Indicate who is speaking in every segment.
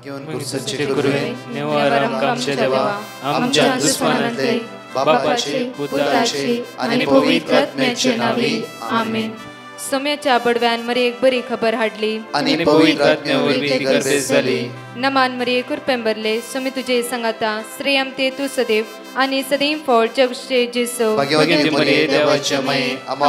Speaker 1: घेऊन सच्चे गुरुवे निवारा आमच्या देवा आमच्या दुश्मनांतले बापाचे पुत्राचे आणि पवित्र आत्म्याचे नावे आमेन.
Speaker 2: सोम्याच्या बडव्यान मरी एक बरी खबर हाडली
Speaker 1: आणि पवित्र आत्म्यावर ती गर्दी झाली.
Speaker 2: नमान मरी कुरपेंबरले सोमी तुझे संगाता श्रेयम ते तू सदैव आणि सदैव फळ जगचे जेसो.
Speaker 1: भाग्यवती मरिये देवाच्या माये आम्हा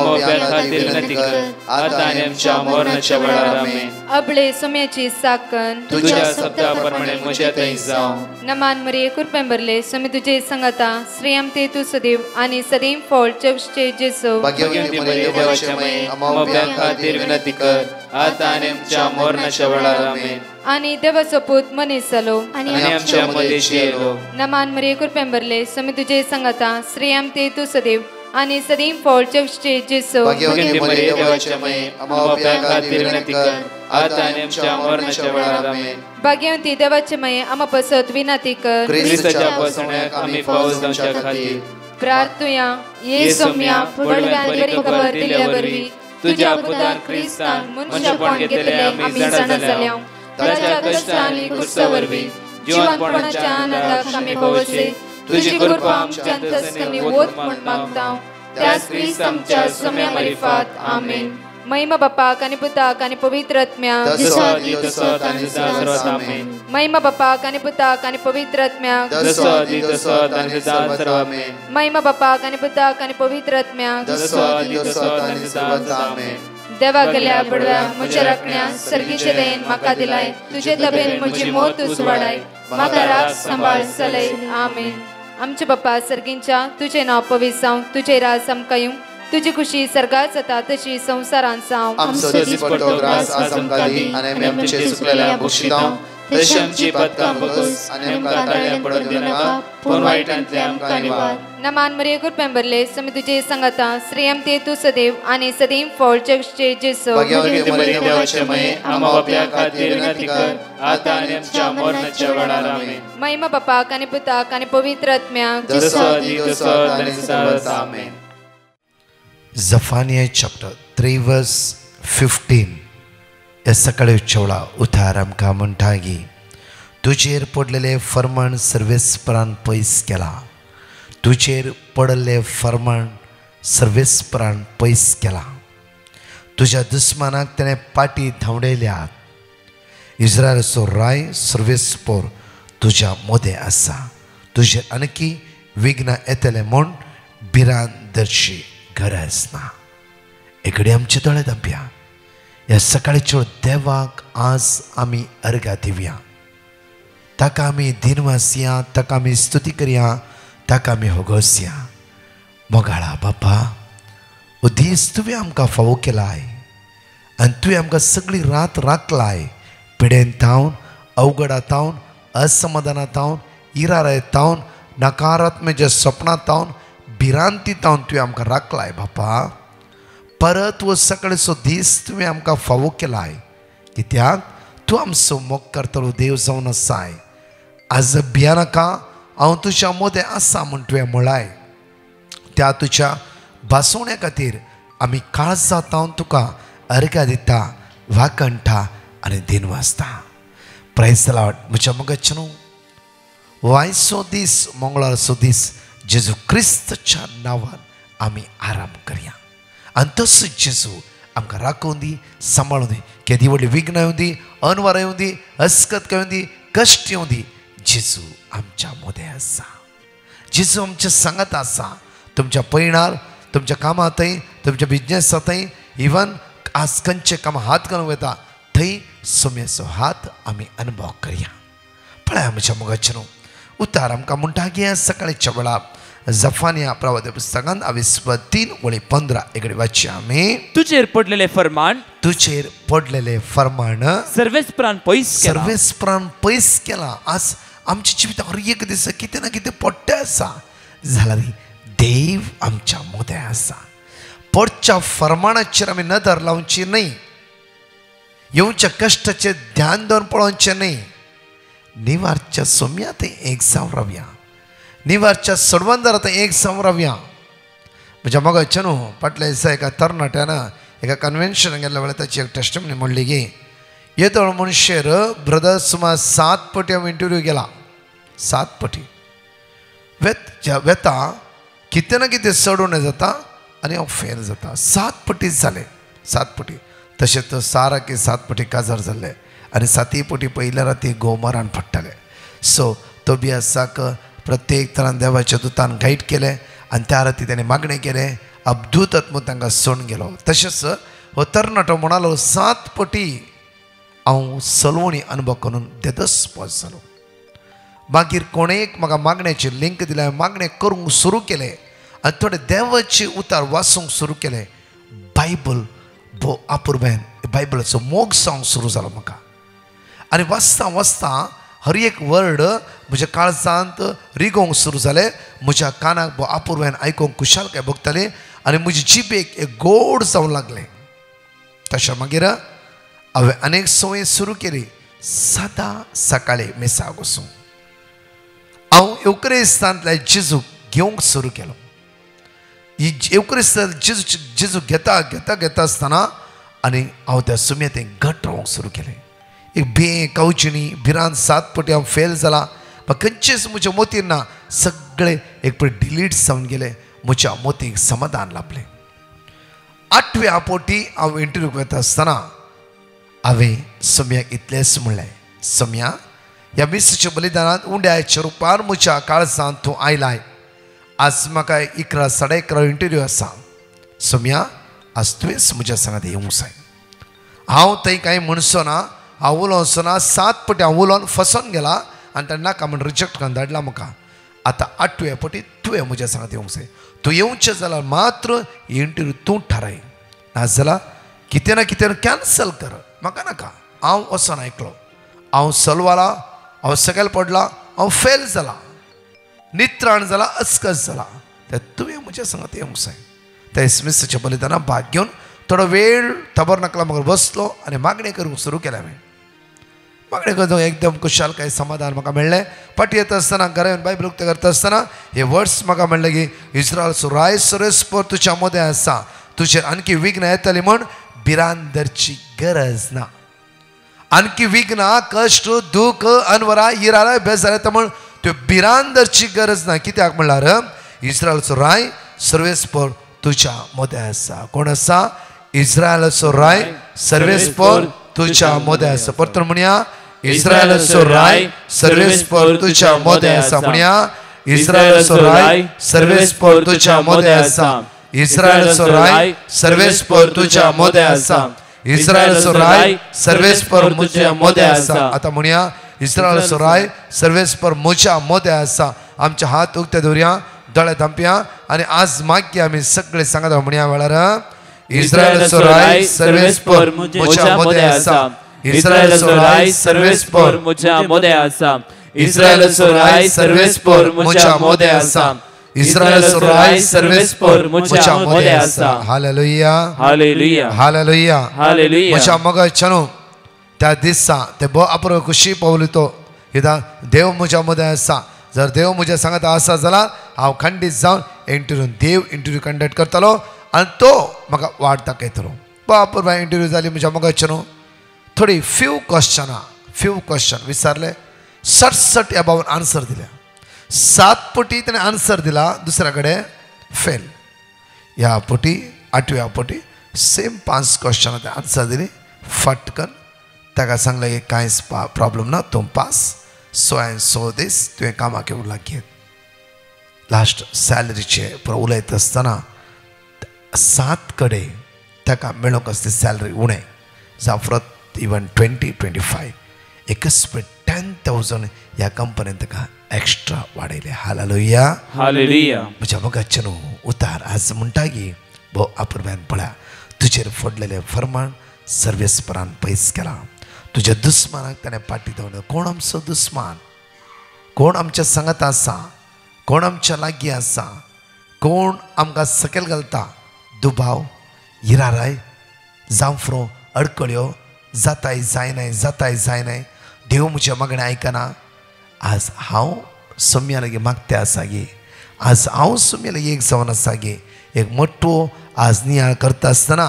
Speaker 1: खातीर विनंती कर आता आणि आमच्या मरणाच्या वेळार आमेन.
Speaker 2: अबळे सोम्याची साकन
Speaker 1: तुझ्या शब्दाप्रमाणे म्हज्या थंय जावं.
Speaker 2: नमान मरी कुरपेंबरले सोमी तुझे संगाता श्रेयम ते तू सदैव आणि सदैव फळ जगचे जेसो.
Speaker 1: भाग्यवती मरिये देवाच्या माये आम्हा खातीर विनंती कर आता आणि आमच्या मरणाच्या वेळार आमेन.
Speaker 2: आणि देवाचो पूत मनीस जालो
Speaker 1: आणि आमच्या मध्येशी येलो.
Speaker 2: नमान मरी कुरपेंबरले सोमी तुझे संगाता श्रेयम ते तू सदैव आणि सदैव फळ जगचे जेसो.
Speaker 1: भाग्यवती मरिये देवाच्या माये आम्हा खातीर विनंती कर आता आणि आमच्या मरणाच्या वेळार आमेन.
Speaker 2: भाग्यवती देवाचे माये आम्हा पसत विनंती कर
Speaker 1: ख्रिस्ताच्या पसण्याक आम्ही पावस जावच्या खातीर
Speaker 2: प्रार्थुया. ये सोम्या बडव्यान बरी खबर दिल्या वरवी तुझ्या पुतान ख्रिस्तान मनशापण घेतले आम्ही जाणा जाल्या. ताच्या कष्टांनी क्रुसावरवी जीवनपणाच्या आनंदाक आम्ही पवसे तुझी कृपा आमच्या अंतस्करणी वोत म्हण मागता. त्याच ख्रिस्त आमच्या सोम्या मार्फत आमेन. महिमा बापाक आणि पुताक आणि पवित्र आत्म्याक महिमा बापाक आणि पुताक आणि पवित्र आत्म्याक महिमा बापाक आणि पुताक आणि पवित्र आत्म्याक. देवा गेल्या बडव्या म्हज्या राखण्या सर्गीचे देन म्हाका दिलाय तुझे तबेन म्हजी मोत उसवाडाय म्हाका राख सांबाळ चलय आमेन. आमचे बाप्पा सर्गींच्या तुझे नाव पवित्र जावं तुझे राज आमकां येवं तुझी खुशी सर्गात जाता तशी संसारांत जावं.
Speaker 1: आमचो दिसपट्टो ग्रास आज आमकां दी आनी आमी आमचे सुकलेल्या बक्षितांव तशी आमची पदकां बगस आनी आमकां ताळ्यां पडत दिनाका पूण वायटांतले आमकां निवार.
Speaker 2: नमान मरिये कुरपेंबरले सोमी तुझे संगाता श्रेयम ते तू सदैव आणि सदैव फळ जगचे जेसो.
Speaker 1: भाग्यवती मरिये देवाचे माये आम्हा बाप्या खातीर विनंती कर आता आनी आमच्या मरणाच्या वेळार आमेन.
Speaker 2: महिमा बापाक आणि पुताक आणि पवित्र आत्म्याक
Speaker 1: आमेन.
Speaker 3: Zephaniah chapter 3 verse 15 या सकाळी उच्चवला उतार आमकां म्हणटा की तुजेर पडलेले फर्माण सर्वेस्परान पयस केला. तुजेर पडलेले फर्माण सर्वेस्परान पयस केला. तुझ्या दुस्मानाक तेणें पाटी धांवडयल्यात. इस्रायलाचो राय सर्वेस्पोर तुज्या मोदें आसा. तुजेर आनकी विघ्न येतले म्हूण भिरांत धरची गरज ना. एकडे आमचे दोळे धांपया. ह्या सकाळीच्यो देवाक आज आमी अर्घा दिवया. ताका आमी दिनवासया ताका आमी स्तुती करया ताका आमी होगोसया. मोगाळा बापा हो दीस तुवें आमकां फावो केलाय आनी तुवें आमकां सगळी रात राखलाय. पिडेंतावन अवघडातावन असमाधानातावन इरारायतावन नकारात्मेच्या सपनातावन भिरांतीतावन तुवें आमकां राखलाय बापा. परत वो सकाळचो दीस तुवें आमकां फावो केलाय कित्याक तूं आमचो मोग करतलो देव जावन आसाय. आज भियानाका हांव तुज्या मोदें आसा म्हूण तुवें म्हळाय. त्या तुज्या भासवण्या खातीर आमी काळजांतावन तुका अर्घा दिता वाकणटा आनी दिनवासता. Prize the lord. म्हज्या मोगाचें न्हू आयचो दीस मंगळारचो दीस जेजू क्रिस्ताच्या नांवान आमी आराम करया आनी तसोच जेजू आमकां राखून दी सांबाळून दी. केदी व्हडली विघ्नां येवं दी अनवरां येवं दी अस्कत येवं दी कश्ट येवं दी. जेजू आमच्या मोदें आसा. जेजू आमच्या सांगात आसा. तुमच्या पैणार तुमच्या कामांतय तुमच्या बिजनेसांतय इवन आज खंयचे कामां हात घालूंक वता थंय सोम्याचो हात आमी अनुभव करया. पळय म्हज्या मोगाचें न्हू उतार आमकां म्हणटा की सकाळीच्या वेळार जफानिया प्रवादी पुस्तकांत 23:15 एकडे वाचया आमी.
Speaker 4: तुजेर पडलेले फर्माण
Speaker 3: तुजेर पडलेले फर्माण
Speaker 4: सर्वेस्परान
Speaker 3: पयस केला. आज आमच्या जिवितांत हर एक दीस कितें ना कितें पडटे आसा जाल्यार देव आमच्या मोदें आसा. पडच्या फर्माणाचेर आमी नदर लावची न्हय. येवच्या कश्टाचेर ध्यान दवरून पळोवचें न्हय. निवारच्या सोम्यात एक जावन रावया. निवारच्या सोडवंदारात एक जावन रावया. म्हज्या मोगाचें न्हू फाटल्या दिसा एका तरणाट्यान एका कन्वेन्शनाक गेल्ल्या वेळार ताची एक टेस्टिमनी म्हणली की येतो मनशेर ब्रदर सुमार 7 पटी हांव इंटरव्यू गेला 7 पटी वेता कितें ना कितें चडून जाता आनी हांव फेल जाता 7 पटीच जाले 7 पटी तशेंच साराके 7 पटी काजार जाल्ले आनी 7 पटी पयल्या राती गोमारान पडटाले सो तोबियासाक प्रत्येक तरान देवाच्या दुतान गायड केलें आनी त्या राती ताणें मागणें केलें अब्दूत आत्मो तांकां सोडून गेलो तशेंच हो तरणाटो म्हणालो 7 पटी हांव सलवणी अनुभव करून देदस पास जालो मागीर कोणेक म्हाका मागण्याची लिंक दिलें मागणें करूंक सुरू केलें आनी थोडे देवाचे उतार वाचूंक सुरू केलें बायबल भोव अपुर्बेन बायबलाचो मोग जावंक सुरू जालो म्हाका आनी वाचता वाचता हर एक वर्ड म्हज्या काळजांत रिगोवंक सुरू जालें म्हज्या कानाक भोव अपुर्बेन आयकूंक कुशालकाय भोगताली आनी म्हजी जिबेक एक गोड जावंक लागलें तशें मागीर हांवें अनेक संवय सुरू केली सदां सकाळीं मेसाक वचूं हांव एवकरेस्तांतले जेजूक घेवंक सुरू केलो ही एवकरेस्तांत जेजू घेता घेता घेता आसतना आनी हांव त्या सुमयेंत घट रावंक सुरू केलें एक कावचिनी भिरांत 7 पटी हांव फेल जाला खंयचेच म्हज्या मोतीर ना सगळे एक पळय डिलीट जावन गेले म्हज्या मोतीक समाधान लाभलें 8व्या पोटी हांव इंटरव्यूक वता आसतना हांवें सम्याक इतलेंच म्हणलें सम्या ह्या मिसाच्या बलिदानांत उंड्याच्या रुपार म्हज्या काळजांत तूं आयलाय आज म्हाका 11 साडे 11 इंटरव्यू आसा सम्या आज तुवेंच म्हज्या सांगात येवंक जाय हांव थंय कांय म्हणचो ना हांव उलोवचो ना 7 पटी हांव उलोवन फसोन गेला आनी ताणें नाका म्हण रिजेक्ट करून धाडला म्हाका आतां 8व्या पटी तुवें म्हज्या सांगात येवंक जाय तूं येवचें जाल्यार मात्र इंटरव्यू तूं थाराय नाजाल्यार कितें ना कितें कॅन्सल कर म्हाका नाका हांव वचोन आयकलो हांव सलवाला हांव सकयल पडला हांव फेल जाला नित्राण जाला अस्कस जाला ते तुवें म्हज्या सांगात येवंक जाय त्या मिसाच्या बलिदानां भाग घेवन थोडो वेळ खबर नाकला म्हाका बसलो आनी मागणी करूंक सुरू केलें हांवें मागणी करून एकदम कुशालकाय समाधान म्हाका मेळ्ळें फाटी येता आसतना घरा येवन बायबल उक्ते करता आसतना हे वर्ड्स म्हाका मेळ्ळे की इस्रायलचो राय सर्वेस्पर तुज्या मदें आसा तुजेर आणखी विघ्न येतली म्हण भिरांत धरची गरज ना आणखी विघ्न कश्ट दूख अनवरां इराय बेजार येता म्हण त्यो भिरांत धरची गरज ना कित्याक म्हणल्यार इस्रायलचो राय सर्वेस्पर तुज्या मदें आसा कोण आसा इस्रायलचो राय सर्वेस्पर तुज्या मदें आसा परतून म्हणया इस्रायलचो राय सर्वेस्पर तुज्या मदें आसा म्हणया इस्रायलचो राय सर्वेस्पर तुज्या मदें आसा इस्रायलचो राय सर्वेस्पर तुज्या मदें आसा इस्रायलचो राय सर्वेस्पर म्हज्या मदें आसा आतां म्हणया इस्रायलचो राय सर्वेस्पर म्हज्या मदें आसा आमचे हात उक्ते दवरया दोळे धांपया आनी आज मागया आमी सगळे सांगात म्हणया वेळार इस्रायलचो राय सर्वेस्पर म्हज्या मदें आसा इस्रायलचो राय सर्वेस्पर
Speaker 4: म्हज्या मदें आसा
Speaker 3: इस्रायलचो राय सर्वेस्पर म्हज्या मदें आसा इस्रायलचो राय सर्वेस्पर म्हज्या मदें आसा हालेलुया
Speaker 4: हालेलुया
Speaker 3: हालेलुया
Speaker 4: हालेलुया
Speaker 3: म्हज्या मोगाच्यानू त्या दिसा ते भोव अपुर्ब खुशी पावली तो कित्याक देव म्हज्या मदें आसा जर देव म्हज्या सांगात आसा जाल्यार हांव खंडीत जावन देव इंटरव्यू कंडक्ट करतलो आनी तो म्हाका वाट दाखयतलो भोव अपुर्ब इंटरव्यू जाली म्हज्या मोगाच्यानू थोडी फ्यू क्वेश्चन विचारले 67 ह्या भावान आन्सर दिल्या 7 पटी ताणें आन्सर दिला दुसऱ्या कडेन फेल ह्या पटी 8व्या पटी सेम 5 क्वेश्चनां आन्सर दिली फटकन ताका सांगलें की कांयच प्रॉब्लम ना तूं पास सो एंड सो दीस तुवें कामाक येवंक लागीं लास्ट सॅलरीचे पुरो उलयता आसतना 7 कडेन ताका मेळोंक आसली सॅलरी उणें जावं इवन 20-25 एकच 10,000 ह्या कंपनीन ताका एक्स्ट्रा वाडयले हालेलुया
Speaker 4: हालेलुया
Speaker 3: म्हज्या मोगाचे न्हू उतार आज म्हणटा की भोव अपुर्ब्यान पळया तुजेर फोडलेले फर्माण सर्वेस्परान पयस केला तुज्या दुस्मानाक ताणें पाटी दवरलो कोण आमचो दुस्मान कोण आमच्या सांगात आसा कोण आमच्या लागीं आसा कोण आमकां सकयल घालता दुबाव इराराय जांफ्रो अडकळ्यो जाताय जायनाय देव म्हज्या मागणें आयकना आज हांव सोम्या लागीं मागता आसा गे आज हांव सोम्या लागीं एक जावन आसा गे एक मोठो आज नियाळ करता आसतना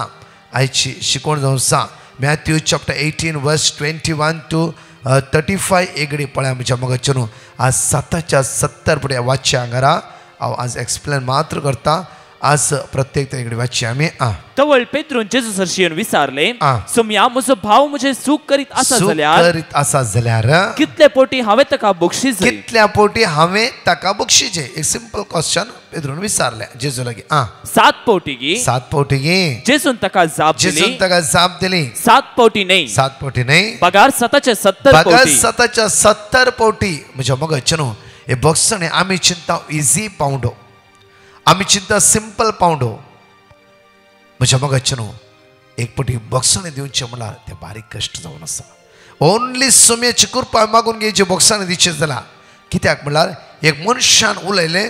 Speaker 3: आयची शिकोवण जावन आसा मॅथ्यू चॅप्टर 18 वर्स 21 to 35 एगडी पळ्या म्हज्या मगचे न्हू आज 7:70 पुढे वाचचे हांगारा हांव आज एक्सप्लेन मात्र करता आज प्रत्येक एगडी वाचचे आमी
Speaker 4: तवळ पेत्रून जेजू सरशीन विचारले सोम्या म्हजो भाव म्हजे सूख करीत आसा जाल्यार कितले पोटी हांवें ताका बक्षीस
Speaker 3: कितल्या पोटी हांवें ताका बक्षिजे एक सिंपल क्वेश्चन पेद्रून विचारले जेजू लागी
Speaker 4: 7 पोटी गी
Speaker 3: 7 पोटी गी
Speaker 4: जेजून ताका जाप दिली 7 पोटी नाही पगार
Speaker 3: 70 पोटी म्हज्या मगचे न्हू हे बक्षणे आमी चिंता इजी पावंडो आमी चिंता सिंपल पावंडो म्हज्या मगचे न्हू एक पटी बक्षणे दिवचे म्हळ्यार ते बारीक कश्ट जावन आसा ओन्ली सोम्याची कृपा मागून घेवचे बक्षणे दिवचे जाल्यार कित्याक म्हळ्यार एक मनशान उलयलें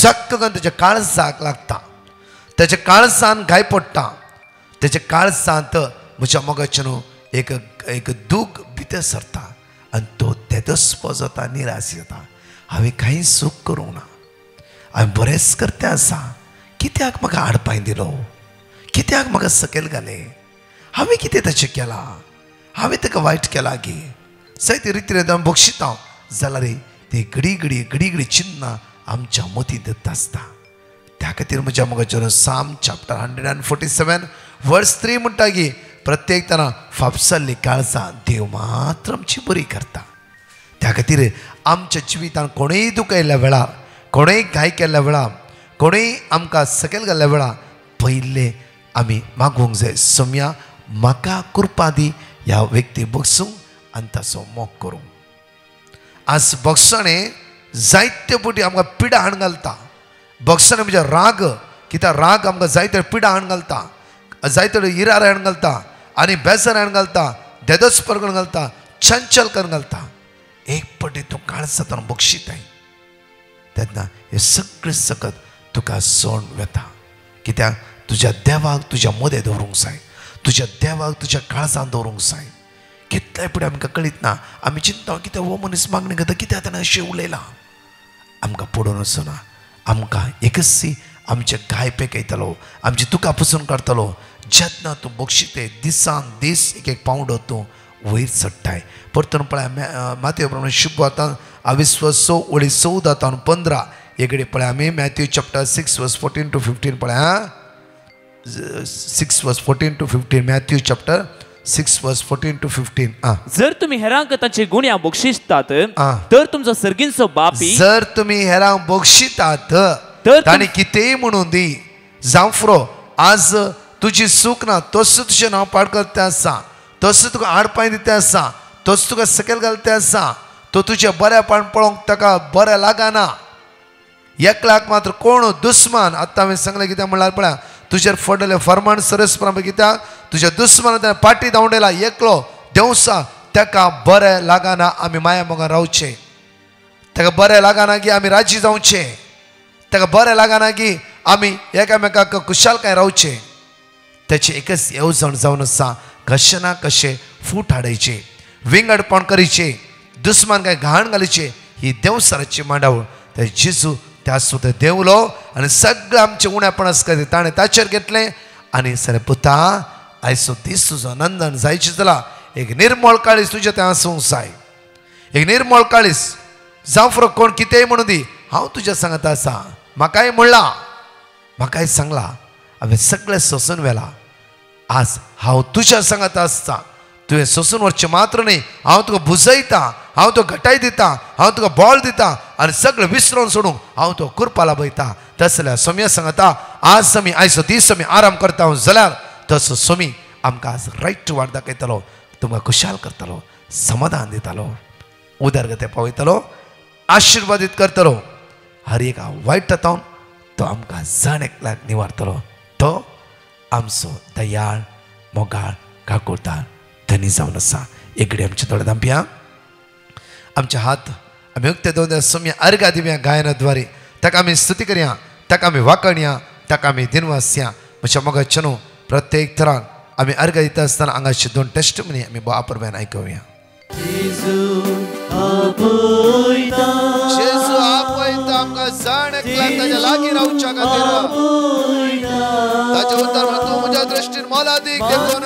Speaker 3: जक्क करून तेज्या काळजाक लागता तेज्या काळजान घाय पडटा तेज्या काळजांत म्हज्या मगचे न्हू एक दूख भितर सरता आनी तो तेदस्प जाता निराश जाता हांवें कांय सूख करूंक ना हांवें बरेंच करतें आसा कित्याक म्हाका आडपाय दिलो कित्याक म्हाका सकयल घाले हांवें कितें ताचें केलां हांवें ताका वायट केलां गे जायते रितीन हांव बक्षिता जाल्यार ती घडी घडी चिन्नां आमच्या मतींत दत्त आसता त्या खातीर म्हज्या मगचे साम चॅप्टर 147 वर्स 3 म्हणटा की प्रत्येक तरां फापसल्ली काळजां देव मात्र आमची बरी करता त्या खातीर आमच्या जिवितांत कोणूय दुख येयल्या वेळार कोणूय घाय केल्ल्या वेळार कोणूय आमकां सकयल घाल्ल्या वेळार पयले आमी मागूंक जाय सोम्या म्हाका कृपा दी ह्या व्यक्ती बसूंक आनी ताचो मोग करूंक आज बक्षणे जायते पटी आमकां पिडा हाड घालता बक्षणे म्हणजे राग कित्याक राग आमकां जायते पिडा हाड घालता जायते इरार हाड घालता आनी बेजार हाड घालता देदस्पर करून घालता चंचल करून घालता एक पटी तूं काळजांतल्यान बक्षिताय तेन्ना हे सगळें सकत तुका सोड वेता कित्याक तुज्या देवाक तुज्या मदें दवरूंक जाय तुज्या देवाक तुज्या काळजांत दवरूंक जाय कितलेय फुडें आमकां कळीत ना आमी चिंता कित्याक हो मनीस मागणी करता कित्याक ताणें अशें उलयलां आमकां पडून वचना आमकां एकच आमचे घाय पेकयतलो आमची तुका पसून काडटलो जेन्ना तूं बक्षिते दिसान दीस एक पावंडो तूं वयर चडटाय परतून पळय मातये प्रमाणे शुभवार्तांत 14:14-15 एकडे पळय आमी मॅथ्यू चॅप्टर 6 वर्स 14 to 15 पळय 6 वर्स 14 to 15 मॅथ्यू चॅप्टर 6 वर्स 14 to 15
Speaker 4: जर तुम्ही हेरांक तांचे गुण्या बक्षिसतात तर तुमचो सर्गींचो बापी
Speaker 3: जर तुम्ही हेरांक बक्षितात तर ताणी कितेंय म्हणून दी जावं आज तुजी सूख ना तसो तुजें नांव पाड करते आसा तसो तुका आडपाय दिते आसा तसो तुका सकयल घालते आसा तो तुझे बरेपण पळोवंक ताका बरें लागना एकल्याक मात्र कोण दुस्मान आतां हांवें सांगलें कित्याक म्हणल्यार पळय तुजेर फडलेले फर्माण सरस्परां कित्याक तुज्या दुस्मानान पाटी धांवडयला एकलो देवसा ताका बरें लागना आमी माया मोगान रावचें ताका बरें लागना की आमी राजी जावचें ताका बरें लागना की आमी एकामेकाक खुशालकाय रावचें ताची एकच येवजण जावन आसा कशें ना कशें फूट हाडयचें विंगडपण करचें दुस्मान काय घाण घालीचे ही देवसराची मांडावळ ते जेजू त्या सुद्धा देवलो आनी सगळें आमचे उण्यापणस करी ताणें ताचेर घेतलें आनी सरे पुता आयचो दीस तुजो नंदन जायचें जाल्यार एक निर्मळ काळीस तुजें तें आसूंक जाय एक निर्मळ काळीस जावं फरक कोण कितेंय म्हणून दी हांव तुज्या सांगता आसा म्हाकाय म्हणलां म्हाकाय सांगलां हांवें सगळें सोसून व्हेलां आज हांव तुज्या सांगता आसता तुवें सोसून व्हरचें मात्र न्ही हांव तुका बुजयता हांव तुका घटाय दिता हांव तुका बॉल दिता आनी सगळें विसरून सोडूंक हांव तो कुरपा लाभयता तसल्या सोम्या सांगता आज आमी आयचो दीस आमी आराम करता जाल्यार तसो सोमी आमकां आज रायट वाट दाखयतलो तुमकां खुशाल करतलो समाधान दितलो उदरगती पावयतलो आशिर्वादीत करतलो हर एक वायट जातावन तो आमकां जण एकल्याक निवारतलो तो आमचो दयाळ मोगाळ काकुळदार धनी जावन आसा एकडे आमचे थोडे दांपया आमचे हात आमी उक्ते दोन सोम्या अर्घा दिव्या गायनाद्वारे ताका आमी स्तुती करया ताका आमी वाकणया ताका आमी दिनवासया म्हज्या मोगाच्या न्हू प्रत्येक तरान आमी अर्घ दिता आसतना हांगाचे दोन टेस्टमनी आमी वापरब्यान आयकुया जेजू आपयता आमकां जण एकल्याक ताच्या लागीं रावच्या खातीर ताचे उतर तूं म्हज्या दृश्टीन
Speaker 1: मोलादीक देखून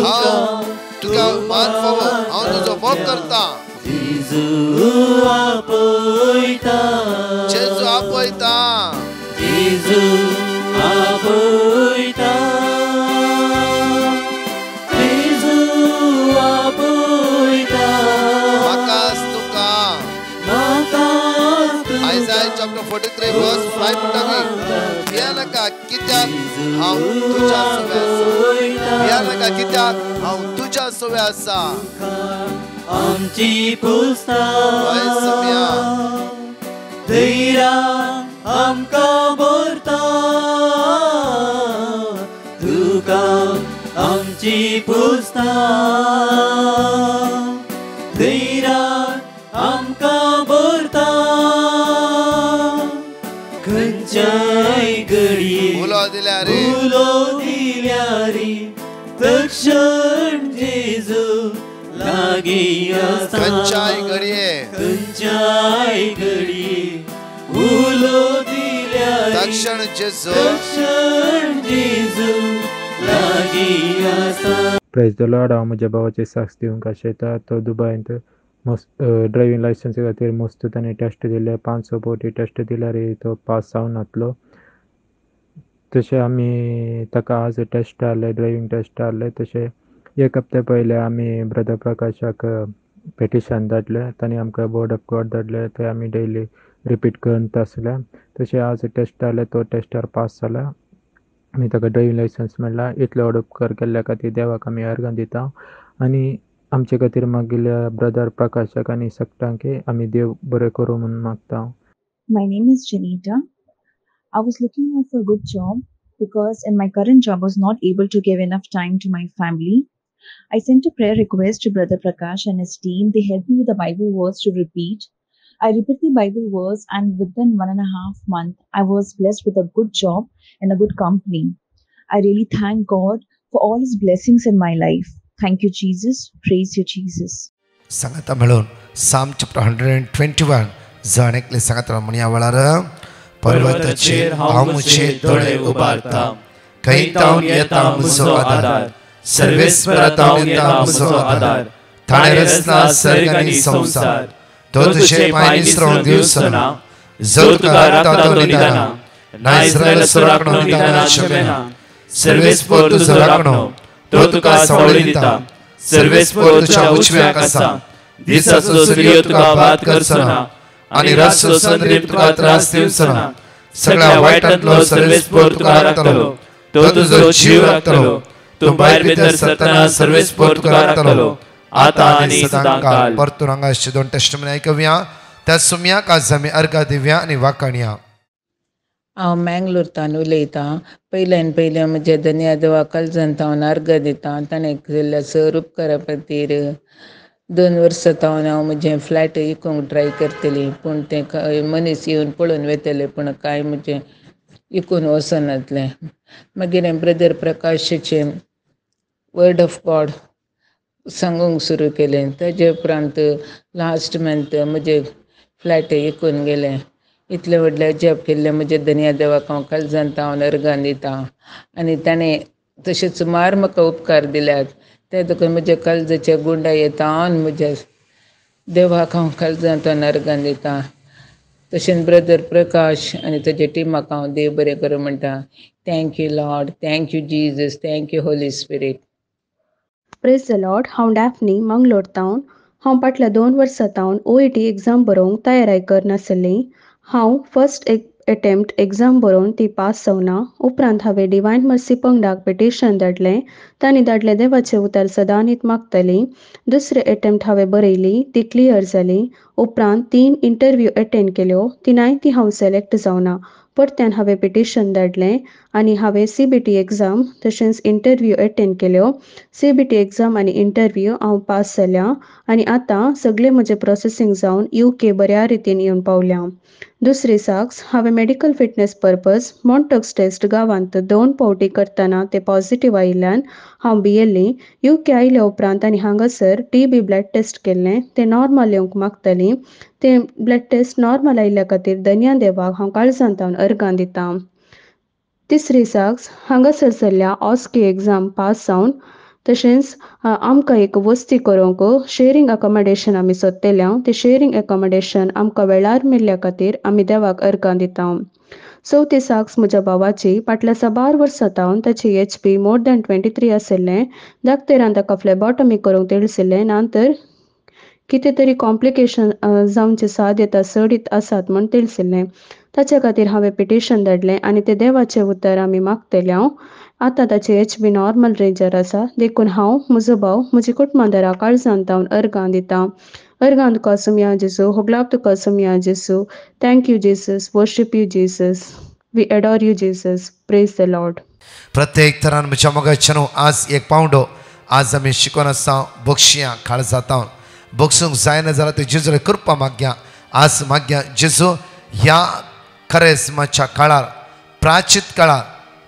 Speaker 1: हांव तुका मान फावो हांव तुजो मोग करता जेजू आपयता जेजू आपयता जेजू आपयता जेजू आपयता म्हाकाच तुका Isaiah chapter 43 verse 5 म्हणटा भिया नाका कित्याक हांव तुज्या सोबे आसा भिया नाका कित्याक हांव तुज्या सोबे आसा आमची पुस्ता वैसम्या धैर्य आमकां भरता तुका आमची पुस्ता धैर्य आमकां भरता खंयच्याय घडी उलो दिल्या रे तक्षण जेजू लागी आसा खंयच्याय घडये उलो दिल्या तक्षण जेजू लागी आसा
Speaker 5: प्रेज द लॉर्ड. हांव म्हज्या भावाचे साक्ष दिवंक आशेता. तो दुबयंत ड्रायव्हिंग लायसन्सा खातीर मस्त ताणें टेस्ट दिले 500 फावटी टेस्ट दिल्यार तो पास जावन नातलो. तशें आमी ताका आज टेस्ट हाडले ड्रायव्हिंग टेस्ट हाडले. तशें एक हप्ते पयले आमी ब्रदर प्रकाशाक पेटिशन धाडलें. ताणें आमकां वर्ड ऑफ गॉड धाडले ते आमी डेली रिपीट करत आसले. तशें आज टेस्ट हाडले तो टेस्टार पास जाला. आमी ताका ड्रायव्हिंग लायसन्स मेळ्ळा. इतले उपकार केल्ल्या खातीर देवाक आमी अर्गां दिता आनी आमचे खातीर मागिल्ल्या ब्रदर प्रकाशाक आनी सगळ्यांक आमी देव बरें करूं म्हणून मागता.
Speaker 6: My name is Janita. I was looking out for a good job because in my current job I was not able to give enough time to my family. I sent a prayer request to Brother Prakash and his team. They helped me with the Bible verse to repeat. I repeat the Bible verse and within 1.5 months I was blessed with a good job and a good company. I really thank God for all his blessings in my life. Thank you, Jesus. Praise you, Jesus.
Speaker 3: सांगता मेळून साम chapter 121 जण एकले सांगता म्हणया वेळार पर्वताचेर हांव म्हजे दोळे उबारता खंयतावन येता म्हजो आदार सर्वेस्परांतावन येता म्हजो आदार ताणें रचला सर्ग आनी संवसार तो तुजे पांय निसरोवंक दिवचो ना जो तुका राखता तो निदाना ना इस्रायलाचो राखणो निदाना शमेना सर्वेस्पर तुजो राखणो तो तुका सांबाळून दिता सर्वेस्पर तुज्या उजव्याक आसा दिसाचो सूर्य तुका बाद करचो ना आनी रातचो चंद्रीक तुका त्रास दिवचो ना सगळ्या वायटांतलो सर्वेस्पर तुका राखतलो तो तुजो जीव राखतलो तूं भायर भितर सरतना सर्वेस्पर तुका राखतलो आतां आनी सदांकाळ. परतून हांगाचे दोन टेस्टमनी आयकुया. त्या सुम्याक आज आमी अर्घां दिवया आनी वाखाणया.
Speaker 7: हांव मँगलोरतान उलयतां. पयल्यान पयलें म्हज्या धन्या देवा काळजांत हांव अर्घ दितां. ताणें केल्ल्या सर उपकारा खातीर 2 वर्सां जावन हांव म्हजें फ्लॅट विकूंक ट्राय करतलीं पूण तें मनीस येवन पळोवन वेतले पूण कांय म्हजें विकून वचनातलें. मागीर हांवें ब्रदर प्रकाशाचें वर्ड ऑफ गॉड सांगूंक सुरू केलें. ताजे उपरांत लास्ट मंथ म्हजें फ्लॅट विकून गेलें. इतले व्हडले जॉब केल्ले म्हजे धन्या देवाक हांव काळजांत हांव अर्गां दितां आनी ताणें तशेंच सुमार म्हाका उपकार दिल्यात ते देखून म्हज्या काळजाच्या गुंडाये तावन म्हज्या देवाक हांव काळजांत अर्गां दितां. तशेंच ब्रदर प्रकाश आनी ताच्या टिमाक हांव देव बरें करूं म्हणटा. Thank you Lord, thank you Jesus, thank you Holy spirit.
Speaker 8: Praise the Lord. हांव डॅफनी मंगलोर तावन. हांव फाटल्या 2 वर्सां तावन OET एग्जाम बरोवंक तयारी करनासलें. हांव फर्स्ट अटेम्प्ट एग्जाम बरोवन ती पास जावना. उपरांत हांवें डिवायन मर्सी पंगडाक पेटिशन धाडलें. तांणी धाडलें देवाचें उतर सदांच मागतलीं. दुसरे अटेम्प्ट हांवें बरयली ती क्लियर जाली. उपरांत 3 इंटरव्यू अटेंड केल्यो तिनाय ती हांव सिलेक्ट जावना. परत्यान हांवें पेटिशन धाडलें आनी हांवें CBT एग्जाम तशेंच इंटरव्यू अटेंड केल्यो. CBT एग्जाम आनी इंटरव्यू हांव पास जाल्यां आनी आतां सगळें म्हजें प्रोसेसींग जावन UK बऱ्या रितीन येवन पावल्यां. दुसरी साक्स हांवें मेडिकल फिटनेस पर्पज मॉन्टक्स टेस्ट गांवांत 2 फावटी करतना ते पॉझिटीव आयिल्ल्यान हांव भियेल्लीं. UK आयल्या उपरांत आनी हांगासर TB ब्लड टेस्ट केल्लें तें नॉर्मल येवंक मागतलीं. ते ब्लड टेस्ट नॉर्मल आयिल्ल्या खातीर धन्या देवाक हांव काळजांत अर्गां दितां. तिसरी साक्स हांगासरसरल्या ऑस्की एग्जाम पास जावन तशेंच आमकां एक वस्ती करूंक शेअरिंग अकोमोडेशन आमी सोदतेल्या ते शेअरिंग अकोमोडेशन आमकां वेळार मेळ्ळ्या खातीर आमी देवाक अर्गां दिता. चवथी साक्स म्हज्या भावाची फाटल्या 12 वर्सां जावन ताची HP मोर दॅन 23 आशिल्लें. धाकटेरान ताका फ्लेबॉटमी करूंक तेळसिल्लें. नंतर कितें तरी कॉम्प्लिकेशन जावचे 7 ते 8 आसात म्हण तेळसिल्लें. ताचे खातीर हांवें पिटिशन धाडलें आनी ते देवाचें उतर आमी मागतले. आतां ताची HP नॉर्मल रेंजार आसा. देखून हांव म्हजो भाव म्हजी कुटुंबादारा काळजांत तावन अर्गां दिता. अर्गां तुका सुमया जेसू, होगलाप तुका सुमया जेसू. Thank you Jesus, worship you Jesus, we adore you Jesus, praise the lord.
Speaker 3: प्रत्येक तरान म्हज्या मोगाचें आज एक पावंडो आज आमी शिकोवन आसा बक्षियां काळजांत बगसूंक जायना जाल्यार ते जेजूले कृपा मागया. आज मागया जेजू ह्या खरेस्माच्या काळार प्राचीत काळार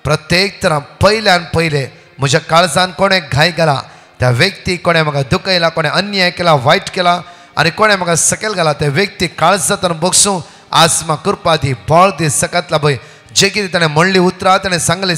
Speaker 3: प्रत्येक तरां पयल्यान पयले म्हज्या काळजान कोणें घाय घाला त्या व्यक्ती कोणें म्हाका दुखयला, कोणें अन्याय केला, वायट केला आनी कोणें म्हाका सकयल घाला त्या व्यक्ती काळजांतल्यान बगसूं आज म्हाका कृपा दी, बळ दी, सकतला पळय जे कितें ताणें म्हणली उतरां, ताणें सांगली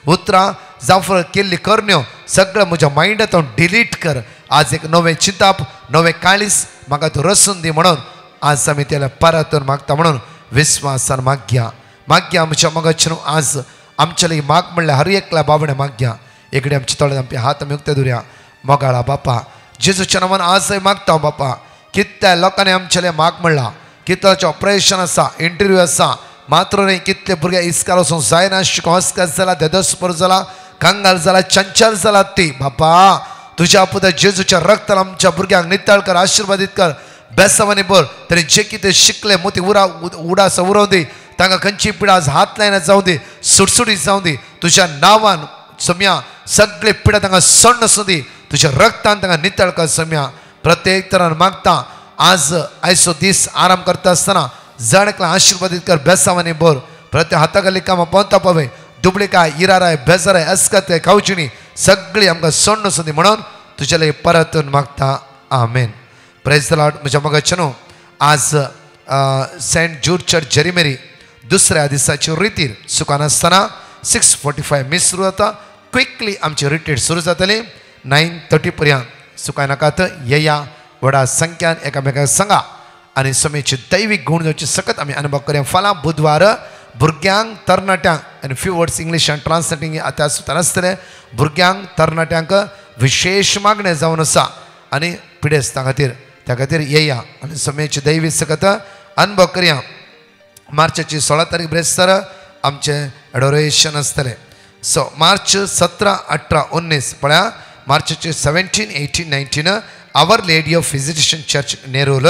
Speaker 3: उतरां जावं केल्ली करण्यो सगळें म्हज्या मायंडांत डिलीट कर. आज एक नवें चिंताप, नवें काळीस म्हाका तूं रसून दी म्हणून आज आमी तेला परतून मागता म्हणून विस्वासान मागया. मागया म्हज्या मोगाचें आज आमच्या माग म्हणल्यार हर एकल्या बाबडे मागया. एकडे आमचे तोळे आमचे हात आमी उक्ते दवरया. मोगाळा बापा जेजूच्या नांवान आजय मागता बापा. कितल्या लोकांनी आमचे माग म्हणला, कितल्याचें ऑपरेशन आसा, इंटरव्यू आसा, मात्र न्ही कितले भुरगे इस्काल वचूंक जायना, शिको अस्कास जाला, देदस्पर जाला, कांगाल जाला, चंचल जाला ती बापा तुझ्या पुता जेजूच्या रक्तान आमच्या भुरग्यांक नितळ कर, आशिर्वादीत कर, बेसावानी भर. तरी जे कितें शिकले मोती उडास उरव दी, तांकां खंयची पिडा आज हात लायना जावं दी, सुटसुटीत जावं दी. तुज्या नांवान सम्या सगळे पिडा तांकां सण आसूं दी, तुज्या रक्तान तांकां नितळ कर सम्या. प्रत्येक तरान मागता आज आयचो दीस आराम करता आसतना जणकला आशिर्वादीत कर, बेसावानी भर. प्रत्येक हाताखाली कामां पावता पळय दुबळीकाय, इराराय, बेजाराय, अस्कत खावचिणी सगळी आमकां सण आसूं दी म्हणून तुज्या लागीं परतून मागता. आमेन. Praise the lord. म्हज्या मोगाचें आज सेंट जूड चर्च जेरीमेरी दुसऱ्या दिसाची रितीर सुकान आसतना 6:45 मिस सुरू जाता. क्विकली आमची रिट्रीट सुरू जातली 9:30 पर्यंत. सुकाय नाकात येया व्हडा संख्यान एकामेकाक सांगा आनी समेची दैवीक गुण जावची सकत आमी अनुभव करया. फाल्यां बुधवार भुरग्यांक तरणाट्यांक आनी फ्यू वर्ड्स इंग्लिशान ट्रान्सलेटींग आतां सुतार आसतलें. भुरग्यांक तरणाट्यांक विशेष मागणें जावन आसा आनी पिडेस्तां खातीर त्या खातीर येया आनी समेची दैवी सकत अनुभव करया. मार्चाची 16 तारीख ब्रेस्तार आमचें एडोरेशन आसतलें. सो मार्च 17, 18, 19 पळया मार्चाचे 17, 18, 19 our lady of visitation church Nerul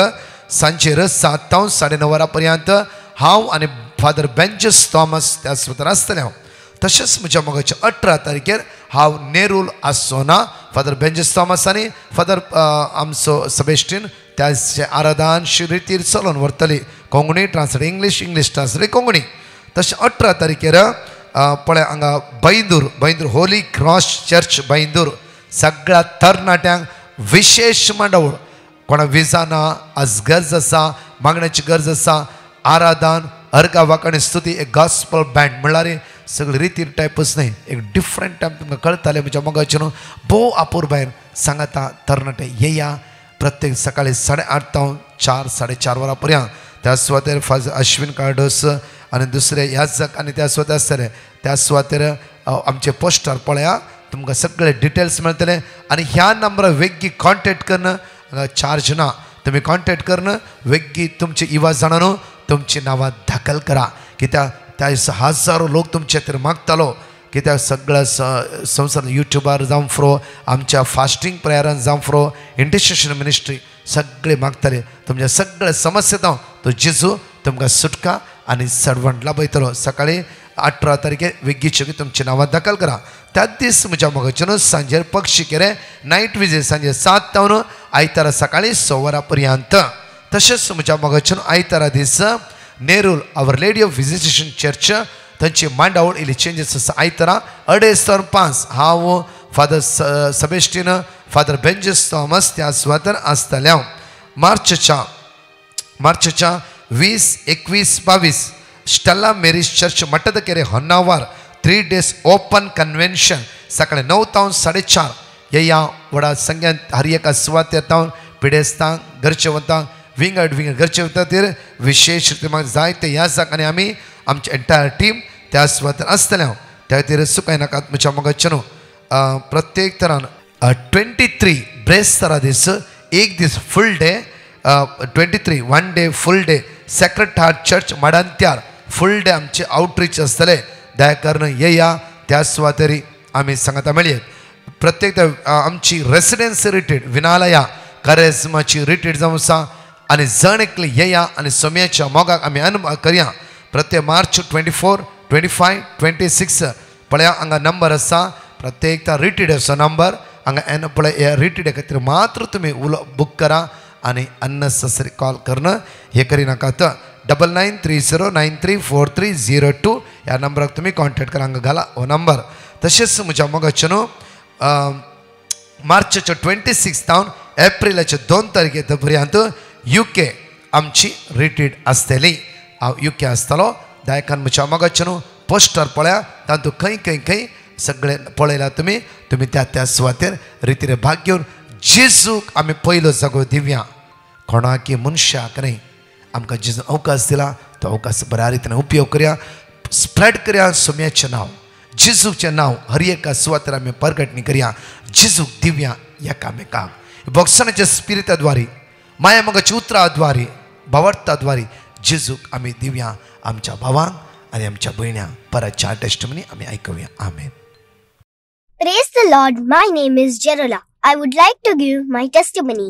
Speaker 3: सांजेर 7 ते 9:30 पर्यंत हांव आनी फादर बेंजस थॉमस त्या सुतार आसतलें. तशेंच म्हज्या मोगाच्या 18 तारखेर हांव नेरूल आसोना फादर बेंजस थॉमस आनी फादर आमचो सबेस्टीन त्याचे आराधन रितीर चलोवन व्हरतली. Konkani translate English, English translate Konkani. तशें 18 तारखेर पळय हांगा Byndoor holy cross church Byndoor सगळ्या तरणाट्यांक विशेष मांडवळ. कोणा विजा ना, आज गरज आसा, मागण्याची गरज आसा, आराधन, अर्गा वाकणी स्तुती, एक गॉस्पल बँड म्हणल्यार सगळे रितीर टायपच न्हय, एक डिफरंट टायप तुमकां कळटालें. म्हज्या मोगाचें न्हू भोव आपूर भायर सांगाता तरणाटे येया. प्रत्येक सकाळी 8:30 ते 4, 4:30 वरां पर्यंत. त्या सुवातेर फादर अश्विन कार्डोस आनी दुसरे याजक आनी त्या सुवातेर आसतले. त्या सुवातेर आमचे पोस्टर पळया तुमकां सगळे डिटेल्स मेळटले. आनी ह्या नंबरार वेग्गी कॉन्टेक्ट करन, चार्ज ना, तुमी कॉन्टेक्ट करन वेग्गी तुमची इवा जाणून तुमची नांवां दाखल करा. कित्याक त्या हजारो लोक तुमचे खातीर मागतालो. कित्याक सगळ्या संवसार युट्यूबार जावं फ्रो, आमच्या फास्टींग प्रेयरान जावं फ्रो, इंटरसेशन मिनिस्ट्री सगळे मागताले. तुमच्या सगळे समस्या तो जेजू तुमकां सुटका आनी सडवण लाभयतलो. सकाळी 18 तारखेर वेग्गीची तुमची नांवां दाखल करा. त्याच दीस म्हज्या मोगाचें सांजेर पक्षी केरे नायट विजीट सांजे 7 ते आयतारा सकाळी 6 वरां पर्यंत. तशेंच म्हज्या मोगाचें आयतारा दीस Nerul our lady of visitation church तांची मांडावळ इल्ली चेंजीस आसा. आयतारा 5:30 हांव फादर सबेस्टीन, फादर बेंजस थॉमस त्या सुवातेर आसतले. मार्चच्या 20, 21, 22 Stella Mary's church Mattadakere Honnavar 3 days open convention सकाळी 9 तावन 4:30 या वडा संघात हर एका सुवातेर तावन पिडेस्तां घरचे वता विंगड घरचे वता तर विशेष रीती म्हाका जाय ते यासाक आनी आमी आमची एंटायर टीम त्या सुवातेर आसतले त्या खातीर सुकाय नाकात म्हज्या मोगाचें प्रत्येक तरान 23 ब्रेस्तारा दीस एक दीस full day 23 1 day full day sacred heart church माडांत्यार फुल डे आमचे आउटरीच आसतले दया करून येया त्या सुवातेरी आमी सांगता मेळयेत प्रत्येक आमची रेसिडेन्सी रिट्रीट विनालया करेजमाची रिट्रीट जावं आसा आनी जण एकले येया आनी सोम्याच्या मोगाक आमी अनुभव करया प्रत्येक मार्च 24 25 26 पळया हांगा नंबर आसा प्रत्येक त्या रिट्रीटाचो नंबर हांगा एन पळय ह्या रिट्रीटा खातीर मात्र तुमी बुक करा आनी अननेसेसरी कॉल करणं हे करिनाकात 9930934302 ह्या नंबराक तुमी कॉन्टॅक्ट करा हांगा घाला हो नंबर तशेंच म्हज्या मोगाचे न्हू मार्चच्या 26 तावन एप्रिलाच्या 2 तारखे पर्यंत UK आमची रिट्रीट आसतली हांव UK आसतलो दायकान म्हज्या मोगाचे न्हू पोस्टर पळया तातूंत खंय सगळे पळयला तुमी त्या सुवातेर रितीरे भाग घेवन जेजूक आमी पयलो जागो दिवया कोणाकी मनशाक न्हय आमकां जेजून अवकाश दिला तो अवकाश बऱ्या रितीन उपयोग करया स्प्रेड करया सोम्याचें नांव जेजूचें नांव हर एका सुवातेर आमी परगटणी करया जेजूक दिवया एकामेकाक भक्सनाच्या स्पिरिता द्वारे माया मोगाच्या उतरा द्वारे भावार्था द्वारे जेजूक आमी दिवया आमच्या भावांक आनी आमच्या भयण्यांक परतच्या टेस्टमनी आमी आयकुया आमेन.
Speaker 9: Praise the Lord. My name is Jerola. I would like to give my testimony.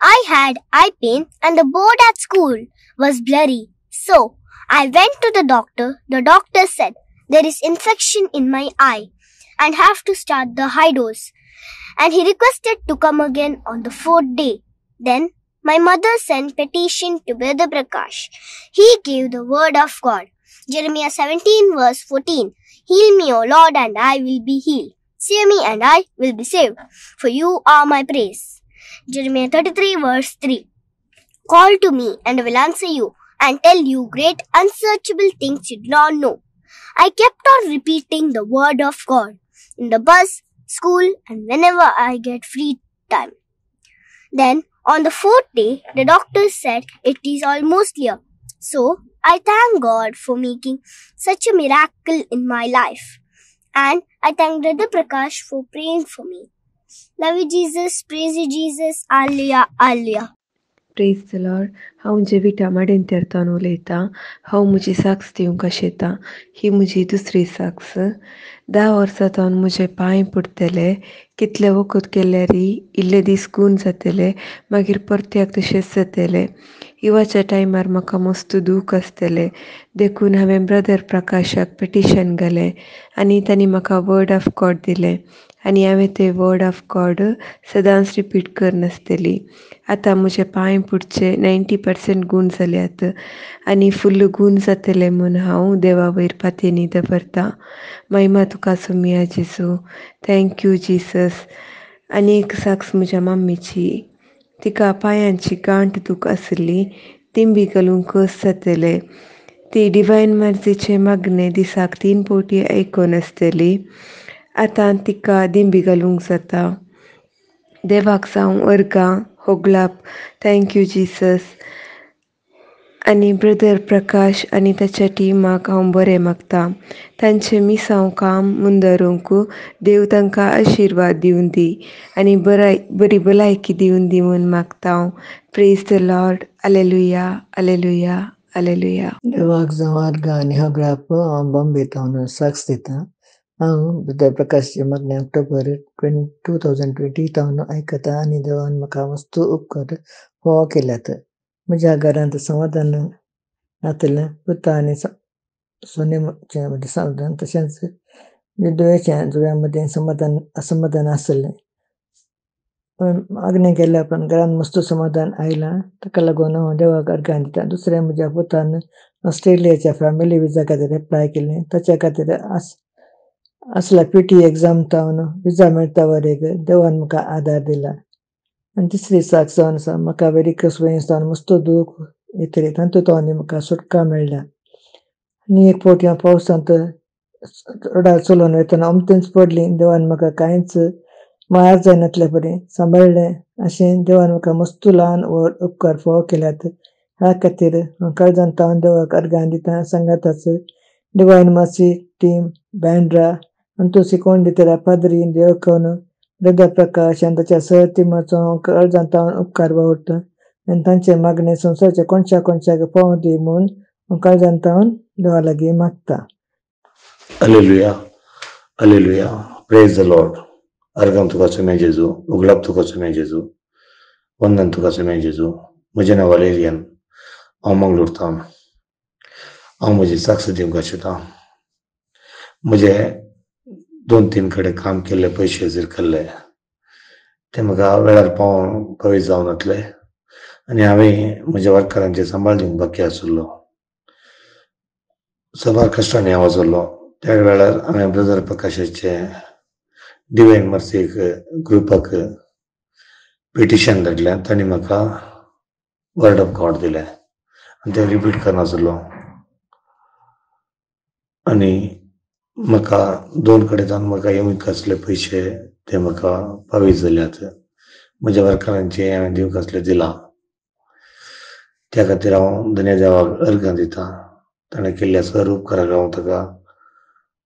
Speaker 9: I had eye pain and the board at school was blurry. So, I went to the doctor. The doctor said there is infection in my eye and have to start the high dose. And he requested to come again on the 4th day. Then, my mother sent petition to Brother Prakash. He gave the word of God. Jeremiah 17 verse 14. Heal me, O Lord, and I will be healed. Save me and I will be saved, for you are my praise. Jeremiah 33 verse 3. Call to me and I will answer you and tell you great unsearchable things you do not know. I kept on repeating the word of God in the bus, school and whenever I get free time. Then on the 4th day, the doctor said it is almost here. So I thank God for making such a miracle in my life. And I thank Brother Prakash for praying for me. Love you, Jesus. Praise you, Jesus. Alleluia. Alleluia.
Speaker 10: Praise the Lord. हांव जेविटा माडेंतेरतान उलयतां. हांव म्हजी socks दिवंक आशेतां. ही म्हजी दुसरी socks. 10 वर्सां जावन म्हजे पांय पुडटले. कितले वखद केल्यारय इल्ले दीस गूण जातले मागीर परत्याक तशेंच जातले. इवाच्या टायमार म्हाका मस्त दूख आसतलें देखून हांवें ब्रदर प्रकाशाक पेटिशन घालें आनी तांणी म्हाका वर्ड ऑफ गॉड दिलें आनी हांवें तें वर्ड ऑफ गॉड सदांच रिपीट करनासतली. आतां म्हजे पांय पुडचे 90% गूण जाल्यात आनी फुल्ल गूण जातले म्हूण हांव देवा वयर पातयेनी दवरतां. महिमा तुका सोमिया जेजू. थँक्यू जिसस. आनी एक साक्स म्हज्या मम्मीची. तिका पांयांची गांठ दूख आसली. तिंबी घालूंक कस जातले. ती डिवायन मर्जीचे मागणे दिसाक 3 फावटी आयकोन आसतली. आतां तिका दिंबी घालूंक जाता. देवाक जावं अर्गां होगलाप. थँक्यू जिसस. आनी ब्रदर प्रकाश आनी ताच्या टिमाक हांव बरें मागतां. तांचें मिसांव काम मुंदरूंक देव तांकां आशिर्वाद दिवन दी आनी बरी भलायकी दिवन दी म्हूण मागतां. Praise the Lord. alleluia alleluia alleluia.
Speaker 11: देवाक जावं अर्गां आनी होगलाप. हांव बॉम्बेंतल्यान साक्स दितां. हांव ब्रदर प्रकाशचे मागणें ऑक्टोबर 2020 तावन आयकतां आनी देवान म्हाका मस्त उपकार हो केल्यात. म्हज्या घरांत समाधान जातलें. पुता आनी सोनेचे मदें समाधान तशेंच दुव्यां मदें असमाधान आसलें. पण मागणें केल्या पण घरान मस्त समाधान आयलां. ताका लागून हांव देवाक अर्गां दितां. दुसरें म्हज्या पुतान ऑस्ट्रेलियाच्या फॅमिली विजा खातीर एप्लाय केलें. ताच्या खातीर असला PT एग्जाम तावन विजा मेळटा वरेक देवान म्हाका आदार दिला. आनी तिसरी साक्स जावन आसा म्हाका वेरिकस वेन्स जावन मस्त दूख येतली तातूंत म्हाका सुटका मेळ्ळा. आनी एक फावटी हांव पावसांत रोडार चलोवन वयतना अमतेच पडली. देवान म्हाका कांयच मार जायनातले परी सांबाळ्ळें. अशें देवान म्हाका मस्त ल्हान व्हड उपकार फोव केल्यात. ह्या खातीर हांव काळजान तावन देवाक अर्गां दिता. सांगाताच डिवायन मर्सी टीम, बँड्रा, अंतोसी कोंडितेरा, पाद्री, देवकोन, ब्रदर प्रकाश आनी ताच्या सहटिमाचो हांव काळजान तावन उपकार बावडटा. आनी तांचे मागणे संवसाराच्या कोणशाक फोव दी म्हूण हांव काळजान तावन देवा लागीं मागता.
Speaker 12: Alleluia, Alleluia, praise the Lord. अर्गां तुका सुमे जेजू, उगडाप तुका सुमे जेजू, वंदन तुका सुमे जेजू. म्हजें नांव वालेरियन, हांव मंगळूरतां. हांव म्हजी साक्ष दिवंक सोदतां. म्हजे 2-3 कडेन काम केल्ले पयशे जिरकल्ले ते म्हाका वेळार पावोवन फावीत जावन वतले. आनी हांवें म्हज्या वर्करांचे सांबाळ दिवंक बाकी आशिल्लो. सवार कश्टांनी हांव वचल्लो. त्या वेळार हांवें ब्रदर प्रकाशाचे डिवायन मर्सी ग्रुपाक पिटिशन धाडलें. तांणी म्हाका वर्ड ऑफ गॉड दिलें आनी तें रिपीट करनासलो. आनी म्हाका 2 कडेन म्हाका येवंक आसले पयशे ते म्हाका फावीत जाल्यात. म्हज्या वर्करांचे हांवें दिवंक आसले दिलां. त्या खातीर हांव धन्य देवाक अर्गां दितां. ताणें केल्ल्या सर उपकाराक हांव ताका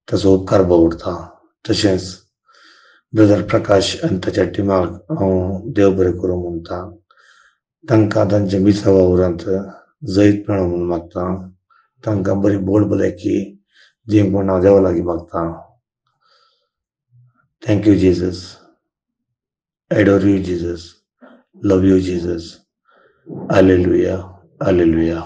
Speaker 12: ताचो उपकार बावडटा. तशेंच ब्रदर प्रकाश आनी ताच्या टिमाक हांव देव बरें करूं म्हणटा. तांकां तांच्या मिसा वावरांत जैत मेळो म्हूण मागता. तांकां बरी बोड भलायकी दिवंक म्हूण हांव देवा लागीं मागता. Thank you Jesus. Adore you Jesus. Love you Jesus. Alleluia, Alleluia.